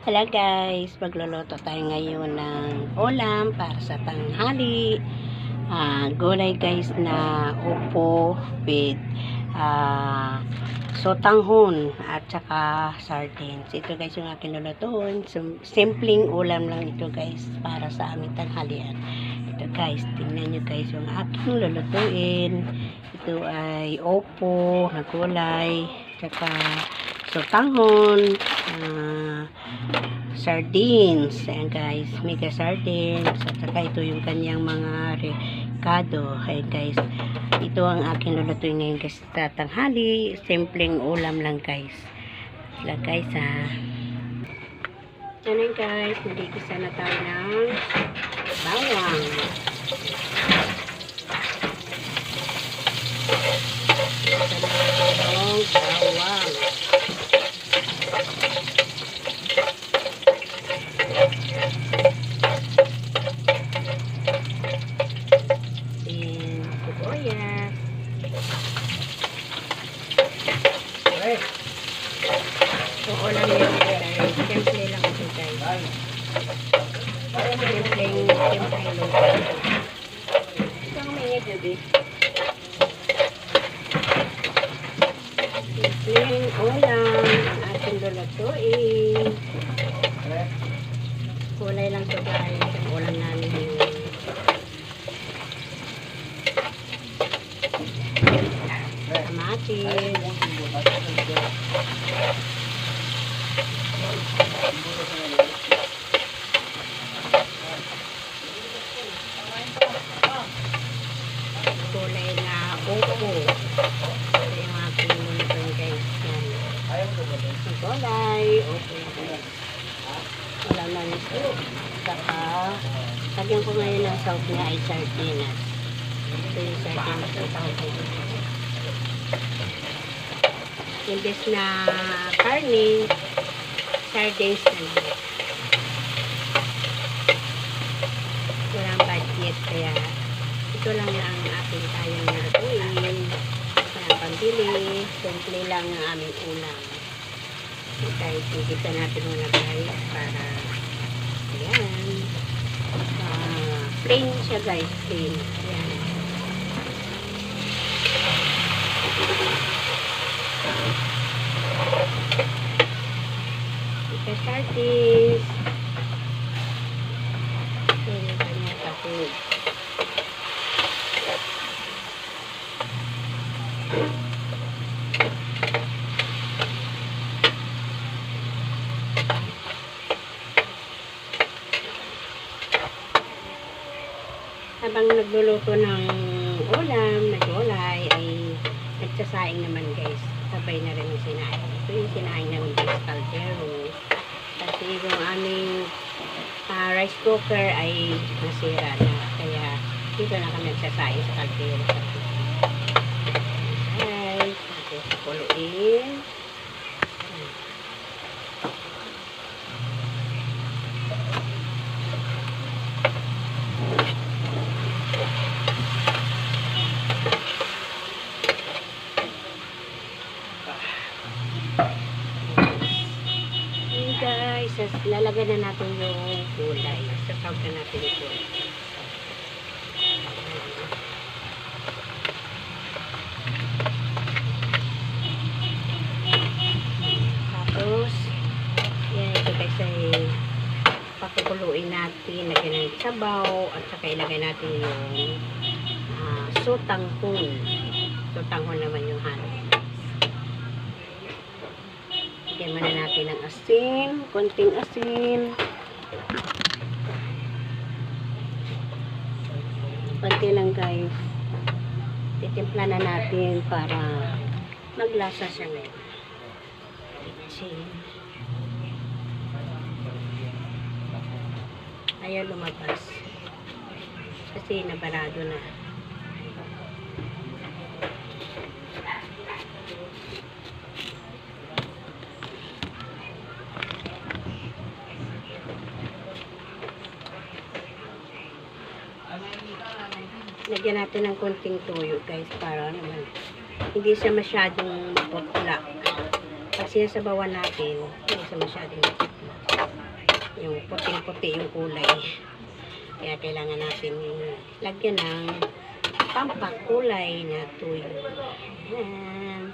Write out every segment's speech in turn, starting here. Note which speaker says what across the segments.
Speaker 1: Hello guys, magluluto tayo ngayon ng ulam para sa tanghali. Gulay guys na upo with sotanghon at saka sardines. Ito guys yung aking lulutuin. Simpleng ulam lang ito guys para sa aming tanghalian. Ito guys, tingnan nyo guys yung aking lulutuin. Ito ay upo na gulay, saka sotanghon, sardines. Ayan guys, mega sardines. At saka ito yung kanyang mga recado. Ayan guys, ito ang aking lulutuin ngayon guys sa tanghali. Simpleng ulam lang guys. Sila guys Ayan guys, nagigisa na tayo ng bawang. So, ulam yun guys. Simple lang ito guys. Simple lang. Ito ang may gabi. Simple ulam. Ang ating lulutuin. Kulay lang ito guys. Ang ulam namin yun. Kamatis. Kulay na upo. Ito yung aking lulutuin guys. Ang kulay upo. Wala na nito. Saka lagyan ko ngayon ng sauce niya ay sardinas. Ito yung sardinas na tawag ko. Imbes na karne, sardines na lang. Walang budget, kaya ito lang ang ating kayang nalutuin. Walang pambili, simple lang ang aming ulam. Guys, higita natin muna guys para ayan. Plain siya guys, plain. Ayan. Sardines. Ito yung kanyang kapit. Habang nagluluto ng ulam, nagulay, ay nagsasaing naman guys. Sabay na rin yung sinaing. Ito yung sinaing namin guys, kaldero. Kasi yung aming rice cooker ay nasira na. Kaya dito na kami nagsasaing sa kaldero. Guys, natin kuluin. Guys, lalagyan na natin yung gulay. Sasawag na natin ito. Tapos, yan, ito guys ay pakukuluin natin. Lagyan ng sabaw at saka ilagay natin yung sotanghon. Sotanghon naman yung halo. Lagyan muna natin ng asin, konting asin. Konti lang guys. Titimpla na natin para maglasa siya ngayon. Ayaw lumabas. Kasi nabarado na. Lagyan natin ng konting tuyo guys para naman hindi siya masyadong maputla. Pag sinasabawan natin, hindi siya masyadong maputla. yung puting-puti yung kulay. Kaya kailangan natin lagyan ng pampakulay na tuyo. Ayan.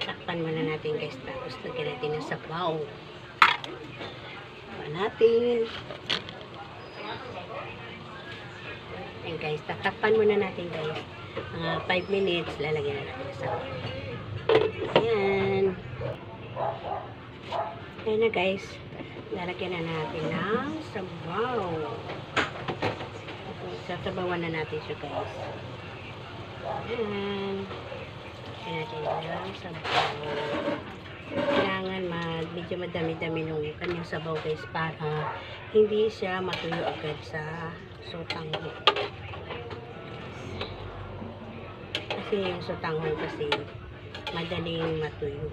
Speaker 1: Takpan muna natin guys. Tapos lagyan natin ng sabaw. Takpan natin. Ayan guys. Tatakpan muna natin guys. Mga 5 minutes. Lalagyan na natin ng sabaw. Ayan. Ayan na guys. Lalagyan na natin ng sabaw. Sasabawan na natin siya guys. Ayan. Lagyan natin ng sabaw. Kailangan medyo madami-dami nung kanyang sabaw guys para hindi siya matuyo agad sa sotanghon. Kasi yung sotanghon kasi madaling matuyo.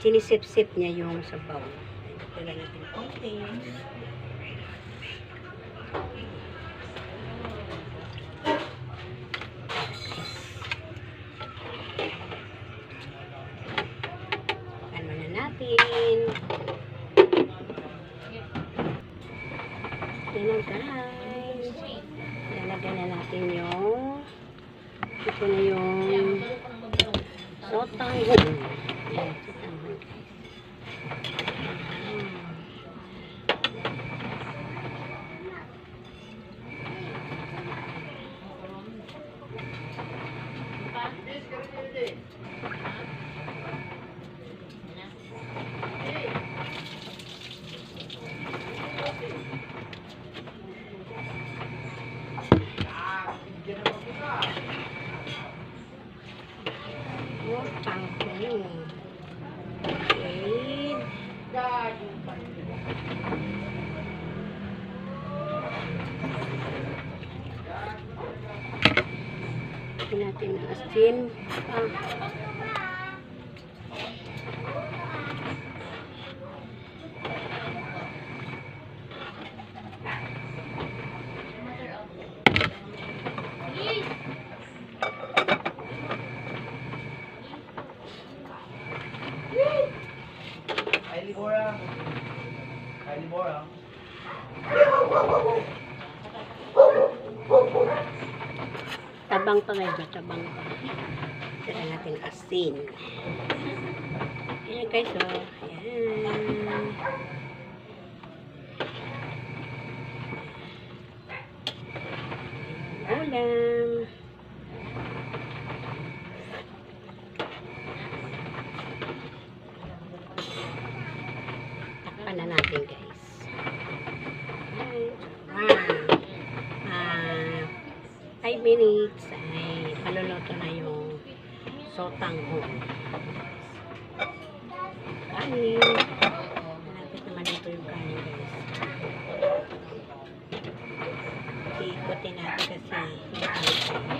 Speaker 1: Sinisip-sip niya yung sabaw. Lagyan natin konti. Ano na natin? Yan na guys. Lalagyan na natin yung ito na yung sotanghon. Ayan, sotanghon guys. Natin ang asin. Tabang pa ngayon, tabang pa. Tira natin asin. Ayan guys, oh. Ayan. Ulam. Takpan na natin guys. Ayan. 5 minutes ay paluluto na yung sotanghon. Kanin. Malapit naman ito yung kanin guys. Ikutin natin kasi yung kanin.